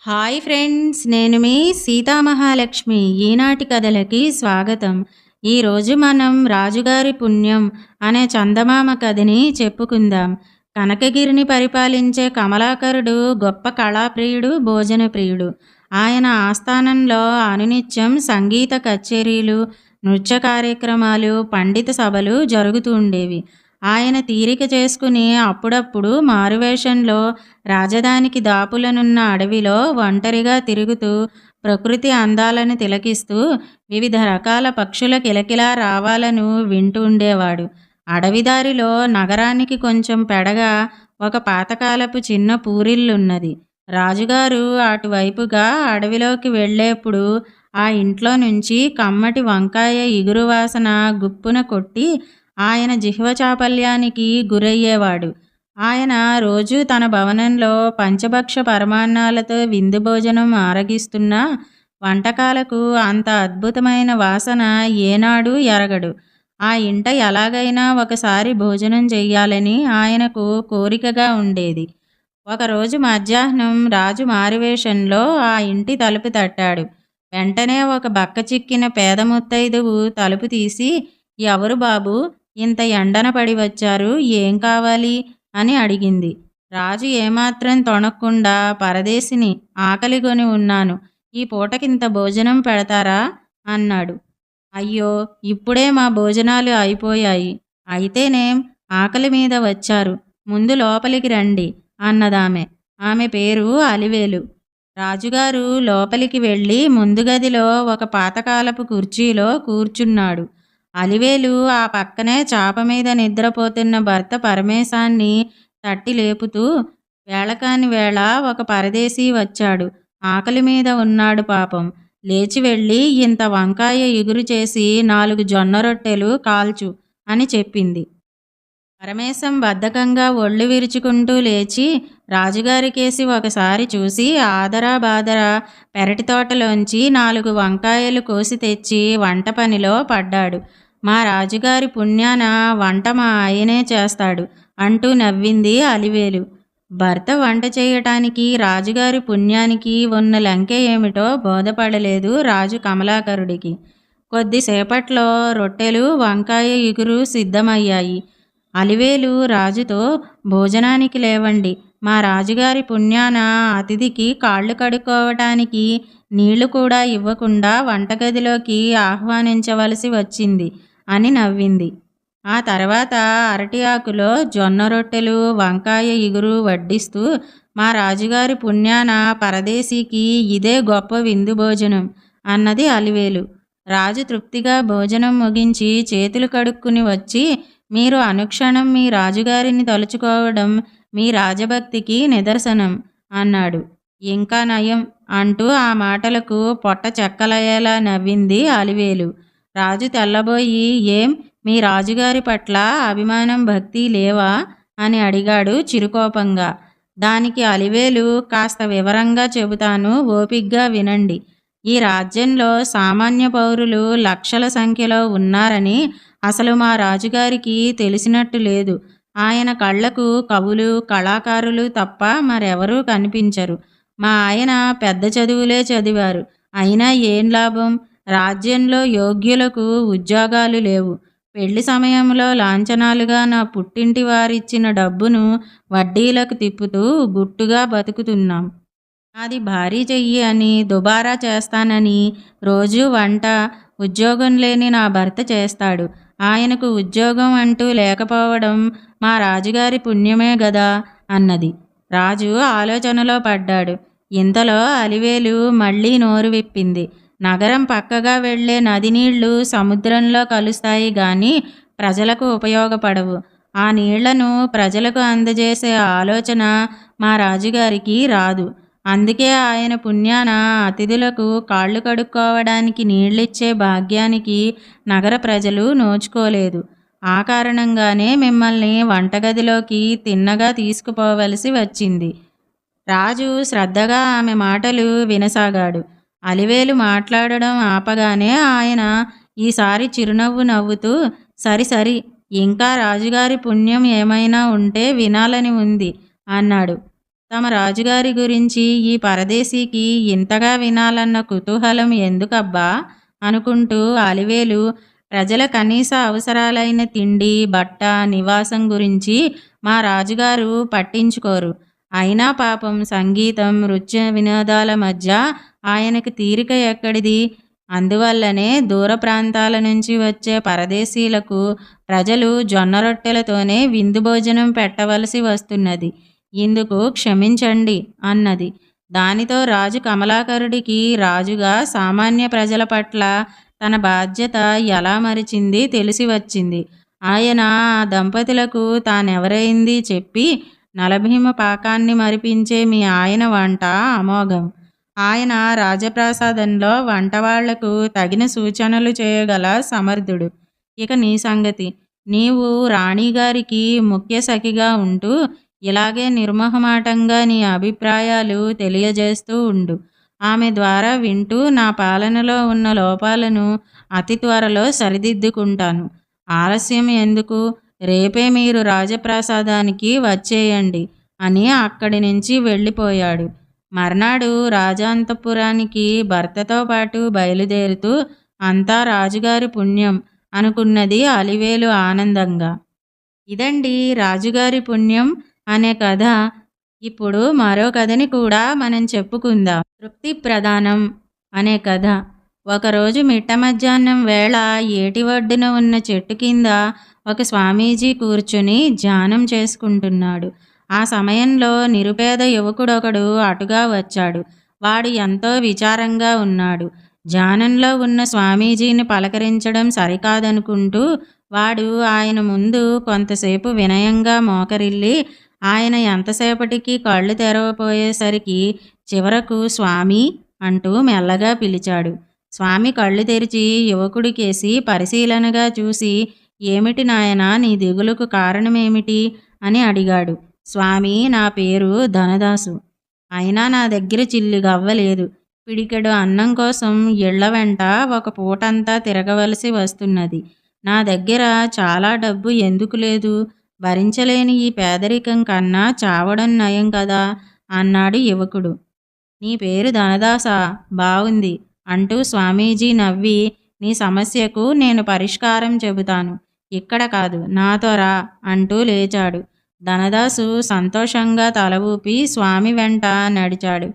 Hi friends, నేను మీ సీతామహాలక్ష్మి. ఈనాటి కథలకి స్వాగతం. ఈరోజు మనం రాజుగారి పుణ్యం అనే చందమామ కథని చెప్పుకుందాం. కనకగిరిని పరిపాలించే కమలాకరుడు గొప్ప కళాప్రియుడు, భోజన ప్రియుడు. ఆయన ఆస్థానంలో అనునిత్యం సంగీత కచేరీలు, నృత్య కార్యక్రమాలు, పండిత సభలు జరుగుతూ ఉండేవి. ఆయన తీరిక చేసుకుని అప్పుడప్పుడు మారువేషంలో రాజధానికి దాపులనున్న అడవిలో ఒంటరిగా తిరుగుతూ ప్రకృతి అందాలను తిలకిస్తూ వివిధ రకాల పక్షుల కిలకిలా రావాలను వింటూ ఉండేవాడు. అడవిదారిలో నగరానికి కొంచెం పెడగా ఒక పాతకాలపు చిన్న పూరిల్లున్నది. రాజుగారు అటువైపుగా అడవిలోకి వెళ్ళేప్పుడు ఆ ఇంట్లో నుంచి కమ్మటి వంకాయ ఇగురు వాసన గుప్పున కొట్టి ఆయన జిహ్వ చాపల్యానికి గురయ్యేవాడు. ఆయన రోజూ తన భవనంలో పంచభక్ష పరమాన్నాలతో విందు భోజనం ఆరగిస్తున్నా వంటకాలకు అంత అద్భుతమైన వాసన ఏనాడు ఎరగడు. ఆ ఇంట ఎలాగైనా ఒకసారి భోజనం చెయ్యాలని ఆయనకు కోరికగా ఉండేది. ఒకరోజు మధ్యాహ్నం రాజు మారువేషంలో ఆ ఇంటి తలుపు తట్టాడు. వెంటనే ఒక బక్క చిక్కిన పేద ముత్తైదువు తలుపు తీసి, "ఎవరు బాబు, ఇంత ఎండన పడి వచ్చారు, ఏం కావాలి?" అని అడిగింది. రాజు ఏమాత్రం తొణక్కుండా, "పరదేశిని, ఆకలిగొని ఉన్నాను, ఈ పూటకింత భోజనం పెడతారా?" అన్నాడు. "అయ్యో, ఇప్పుడే మా భోజనాలు అయిపోయాయి." "అయితేనేం, ఆకలి మీద వచ్చారు, ముందు లోపలికి రండి" అన్నదామె. ఆమె పేరు అలివేలు. రాజుగారు లోపలికి వెళ్ళి ముందు గదిలో ఒక పాతకాలపు కుర్చీలో కూర్చున్నాడు. అలివేలు ఆ పక్కనే చాప మీద నిద్రపోతున్న భర్త పరమేశాన్ని తట్టి లేపుతూ, "వేళకాని వేళ ఒక పరదేశీ వచ్చాడు, ఆకలి మీద ఉన్నాడు పాపం, లేచి వెళ్ళి ఇంత వంకాయ ఇగురు చేసి 4 జొన్న రొట్టెలు కాల్చు" అని చెప్పింది. పరమేశం బద్ధకంగా ఒళ్ళు విరుచుకుంటూ లేచి రాజుగారికేసి ఒకసారి చూసి ఆదరా బాదరా పెరటి తోటలోంచి 4 వంకాయలు కోసి తెచ్చి వంట పనిలో పడ్డాడు. "మా రాజుగారి పుణ్యాన వంట మా ఆయనే చేస్తాడు" అంటూ నవ్వింది అలివేలు. భర్త వంట చేయటానికి రాజుగారి పుణ్యానికి ఉన్న లంకె ఏమిటో బోధపడలేదు రాజు కమలాకరుడికి. కొద్దిసేపట్లో రొట్టెలు, వంకాయ ఇగురు సిద్ధమయ్యాయి. అలివేలు రాజుతో, "భోజనానికి లేవండి, మా రాజుగారి పుణ్యాన అతిథికి కాళ్ళు కడుక్కోవటానికి నీళ్లు కూడా ఇవ్వకుండా వంటగదిలోకి ఆహ్వానించవలసి వచ్చింది" అని నవ్వింది. ఆ తర్వాత అరటి ఆకులో జొన్న రొట్టెలు, వంకాయ ఇగురు వడ్డిస్తూ, "మా రాజుగారి పుణ్యాన పరదేశీకి ఇదే గొప్ప విందు భోజనం" అన్నది అలివేలు. రాజు తృప్తిగా భోజనం ముగించి చేతులు కడుక్కుని వచ్చి, "మీరు అనుక్షణం మీ రాజుగారిని తలుచుకోవడం మీ రాజభక్తికి నిదర్శనం" అన్నాడు. "ఇంకా నయం" అంటూ ఆ మాటలకు పొట్ట చెక్కలయ్యేలా నవ్వింది అలివేలు. రాజు తెల్లబోయి, "ఏం, మీ రాజుగారి పట్ల అభిమానం, భక్తి లేవా?" అని అడిగాడు చిరుకోపంగా. దానికి అలివేలు, "కాస్త వివరంగా చెబుతాను, ఓపిగ్గా వినండి. ఈ రాజ్యంలో సామాన్య పౌరులు లక్షల సంఖ్యలో ఉన్నారని అసలు మా రాజుగారికి తెలిసినట్టు లేదు. ఆయన కళ్లకు కవులు, కళాకారులు తప్ప మరెవరూ కనిపించరు. మా ఆయన పెద్ద చదువులే చదివారు, అయినా ఏం లాభం? రాజ్యంలో యోగ్యులకు ఉద్యోగాలు లేవు. పెళ్లి సమయంలో లాంఛనాలుగా నా పుట్టింటి వారిచ్చిన డబ్బును వడ్డీలకు తిప్పుతూ గుట్టుగా బతుకుతున్నాం. అది భారీ చెయ్యి అని, దుబారా చేస్తానని రోజూ వంట, ఉద్యోగం లేని నా భర్త చేస్తాడు. ఆయనకు ఉద్యోగం అంటూ లేకపోవడం మా రాజుగారి పుణ్యమే గదా" అన్నది. రాజు ఆలోచనలో పడ్డాడు. ఇంతలో అలివేలు మళ్ళీ నోరు విప్పింది. "నగరం పక్కగా వెళ్లే నది నీళ్లు సముద్రంలో కలుస్తాయి గాని ప్రజలకు ఉపయోగపడవు. ఆ నీళ్లను ప్రజలకు అందజేసే ఆలోచన మా రాజుగారికి రాదు. అందుకే ఆయన పుణ్యాన అతిథులకు కాళ్ళు కడుక్కోవడానికి నీళ్ళిచ్చే భాగ్యానికి నగర ప్రజలు నోచుకోలేదు. ఆ కారణంగానే మిమ్మల్ని వంటగదిలోకి తిన్నగా తీసుకుపోవలసి వచ్చింది." రాజు శ్రద్ధగా ఆమె మాటలు వినసాగాడు. అలివేలు మాట్లాడడం ఆపగానే ఆయన ఈసారి చిరునవ్వు నవ్వుతూ, "సరి సరి, ఇంకా రాజుగారి పుణ్యం ఏమైనా ఉంటే వినాలని ఉంది" అన్నాడు. తమ రాజుగారి గురించి ఈ పరదేశీకి ఇంతగా వినాలన్న కుతూహలం ఎందుకబ్బా అనుకుంటూ అలివేలు ప్రజల కనీస అవసరాలైన తిండి, బట్ట, నివాసం గురించి మా రాజుగారు పట్టించుకోరు. అయినా పాపం సంగీతం, నృత్య వినోదాల మధ్య ఆయనకి తీరిక ఎక్కడిది? అందువల్లనే దూర ప్రాంతాల నుంచి వచ్చే పరదేశీలకు ప్రజలు జొన్న రొట్టెలతోనే విందు భోజనం పెట్టవలసి వస్తున్నది. ఇందుకు క్షమించండి అన్నది. దానితో రాజు కమలాకరుడికి రాజుగా సామాన్య ప్రజల పట్ల తన బాధ్యత ఎలా మరిచింది తెలిసి వచ్చింది. ఆయన ఆ దంపతులకు తానెవరైంది చెప్పి, నలభీమ పాకాన్ని మరిపించే మీ ఆయన వంట అమోఘం. ఆయన రాజప్రాసాదంలో వంటవాళ్లకు తగిన సూచనలు చేయగల సమర్థుడు. ఇక నీ సంగతి. నీవు రాణిగారికి ముఖ్య సఖిగా ఉంటూ ఇలాగే నిర్మొహమాటంగా నీ అభిప్రాయాలు తెలియజేస్తూ ఉండు. ఆమె ద్వారా వింటూ నా పాలనలో ఉన్న లోపాలను అతి త్వరలో సరిదిద్దుకుంటాను. ఆలస్యం ఎందుకు? రేపే మీరు రాజప్రాసాదానికి వచ్చేయండి అని అక్కడి నుంచి వెళ్ళిపోయాడు. మర్నాడు రాజాంతఃపురానికి భర్తతో పాటు బయలుదేరుతూ అంతా రాజుగారి పుణ్యం అనుకున్నది అలివేలు ఆనందంగా. ఇదండి రాజుగారి పుణ్యం అనే కథ. ఇప్పుడు మరో కథని కూడా మనం చెప్పుకుందాం. తృప్తి ప్రధానం అనే కథ. ఒకరోజు మిట్ట మధ్యాహ్నం వేళ ఏటి ఒడ్డున ఉన్న చెట్టు కింద ఒక స్వామీజీ కూర్చుని ధ్యానం చేసుకుంటున్నాడు. ఆ సమయంలో నిరుపేద యువకుడొకడు అటుగా వచ్చాడు. వాడు ఎంతో విచారంగా ఉన్నాడు. ధ్యానంలో ఉన్న స్వామీజీని పలకరించడం సరికాదనుకుంటూ వాడు ఆయన ముందు కొంతసేపు వినయంగా మోకరిల్లి ఆయన ఎంతసేపటికి కళ్ళు తెరవపోయేసరికి చివరకు స్వామి అంటూ మెల్లగా పిలిచాడు. స్వామి కళ్ళు తెరిచి యువకుడికేసి పరిశీలనగా చూసి, ఏమిటి నాయనా, నీ దిగులుకు కారణమేమిటి అని అడిగాడు. స్వామి, నా పేరు ధనదాసు. అయినా నా దగ్గర చిల్లి గవ్వలేదు. పిడికెడు అన్నం కోసం ఇళ్ల వెంట ఒక పూటంతా తిరగవలసి వస్తున్నది. నా దగ్గర చాలా డబ్బు ఎందుకు లేదు? భరించలేని ఈ పేదరికం కన్నా చావడం నయం కదా అన్నాడు యువకుడు. నీ పేరు ధనదాసా? బావుంది అంటూ స్వామీజీ నవ్వి, నీ సమస్యకు నేను పరిష్కారం చెబుతాను. ఇక్కడ కాదు, నాతో రా అంటూ లేచాడు. ధనదాసు సంతోషంగా తల ఊపి స్వామి వెంట నడిచాడు.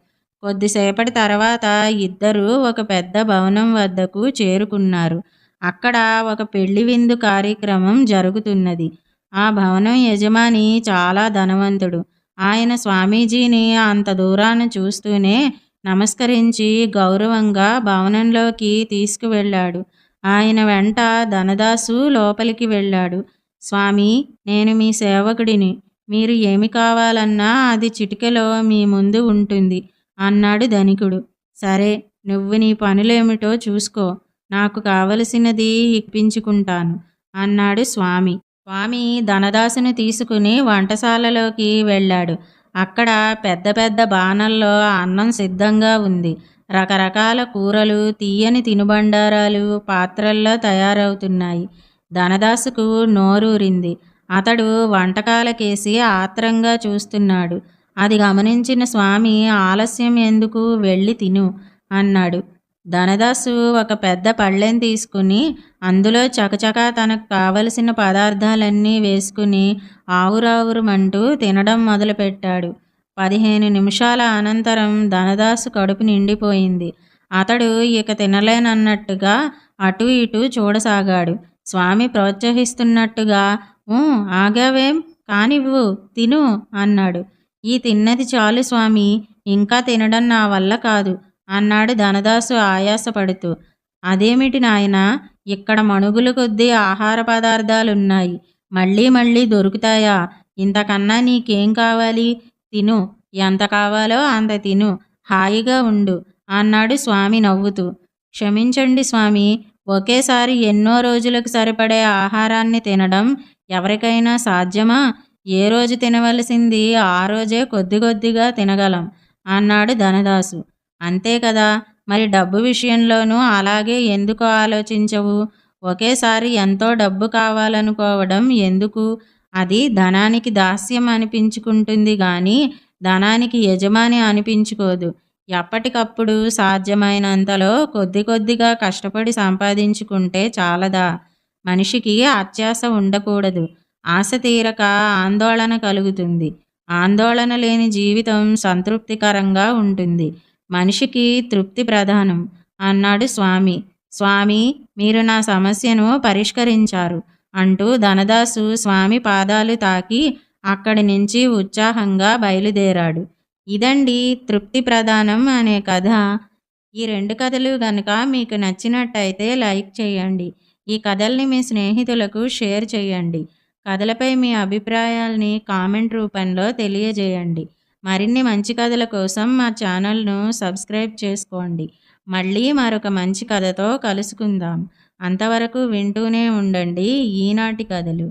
కొద్దిసేపటి తర్వాత ఇద్దరూ ఒక పెద్ద భవనం వద్దకు చేరుకున్నారు. అక్కడ ఒక పెళ్లి విందు కార్యక్రమం జరుగుతున్నది. ఆ భవనం యజమాని చాలా ధనవంతుడు. ఆయన స్వామీజీని అంత దూరాన చూస్తూనే నమస్కరించి గౌరవంగా భవనంలోకి తీసుకువెళ్ళాడు. ఆయన వెంట ధనదాసు లోపలికి వెళ్ళాడు. స్వామి, నేను మీ సేవకుడిని. మీరు ఏమి కావాలన్నా అది చిటికెలో మీ ముందు ఉంటుంది అన్నాడు ధనికుడు. సరే, నువ్వు నీ పనులేమిటో చూసుకో. నాకు కావలసినది ఇప్పించుకుంటాను అన్నాడు స్వామి. స్వామి ధనదాసుని తీసుకుని వంటశాలలోకి వెళ్ళాడు. అక్కడ పెద్ద పెద్ద బాణల్లో అన్నం సిద్ధంగా ఉంది. రకరకాల కూరలు, తీయని తినుబండారాలు పాత్రల్లో తయారవుతున్నాయి. ధనదాసుకు నోరూరింది. అతడు వంటకాలకేసి ఆత్రంగా చూస్తున్నాడు. అది గమనించిన స్వామి, ఆలస్యం ఎందుకు, వెళ్ళి తిను అన్నాడు. ధనదాసు ఒక పెద్ద పళ్ళెం తీసుకుని అందులో చకచకా తనకు కావలసిన పదార్థాలన్నీ వేసుకుని ఆవురావురమంటూ తినడం మొదలుపెట్టాడు. 15 నిమిషాల అనంతరం ధనదాసు కడుపు నిండిపోయింది. అతడు ఇక తినలేనన్నట్టుగా అటూ ఇటూ చూడసాగాడు. స్వామి ప్రోత్సహిస్తున్నట్టుగా, ఆగావేం, కానివ్వు, తిను అన్నాడు. ఈ తిన్నది చాలు స్వామి, ఇంకా తినడం నా వల్ల కాదు అన్నాడు ధనదాసు ఆయాసపడుతూ. అదేమిటి నాయనా, ఇక్కడ మణుగుల కొద్దీ ఆహార పదార్థాలున్నాయి. మళ్ళీ మళ్ళీ దొరుకుతాయా? ఇంతకన్నా నీకేం కావాలి? తిను, ఎంత కావాలో అంత తిను, హాయిగా ఉండు అన్నాడు స్వామి నవ్వుతూ. క్షమించండి స్వామి, ఒకేసారి ఎన్నో రోజులకు సరిపడే ఆహారాన్ని తినడం ఎవరికైనా సాధ్యమా? ఏ రోజు తినవలసింది ఆ రోజే కొద్ది కొద్దిగా తినగలం అన్నాడు ధనదాసు. అంతే కదా, మరి డబ్బు విషయంలోనూ అలాగే ఎందుకు ఆలోచించవు? ఒకేసారి ఎంతో డబ్బు కావాలనుకోవడం ఎందుకు? అది ధనానికి దాస్యం అనిపించుకుంటుంది గాని ధనానికి యజమాని అనిపించుకోదు. ఎప్పటికప్పుడు సాధ్యమైనంతలో కొద్ది కొద్దిగా కష్టపడి సంపాదించుకుంటే చాలదా? మనిషికి అత్యాశ ఉండకూడదు. ఆశ తీరక ఆందోళన కలుగుతుంది. ఆందోళన లేని జీవితం సంతృప్తికరంగా ఉంటుంది. మనిషికి తృప్తి ప్రధానం అన్నాడు స్వామి. స్వామి, మీరు నా సమస్యను పరిష్కరించారు అంటూ ధనదాసు స్వామి పాదాలు తాకి అక్కడి నుంచి ఉత్సాహంగా బయలుదేరాడు. ఇదండి తృప్తి ప్రధానం అనే కథ. ఈ 2 కథలు గనక మీకు నచ్చినట్టయితే లైక్ చేయండి. ఈ కథల్ని మీ స్నేహితులకు షేర్ చేయండి. కథలపై మీ అభిప్రాయాల్ని కామెంట్ రూపంలో తెలియజేయండి. మరిన్ని మంచి కథల కోసం మా ఛానల్ను సబ్స్క్రైబ్ చేసుకోండి. మళ్ళీ మరొక మంచి కథతో కలుసుకుందాం. అంతవరకు వింటూనే ఉండండి ఈనాటి కథలు.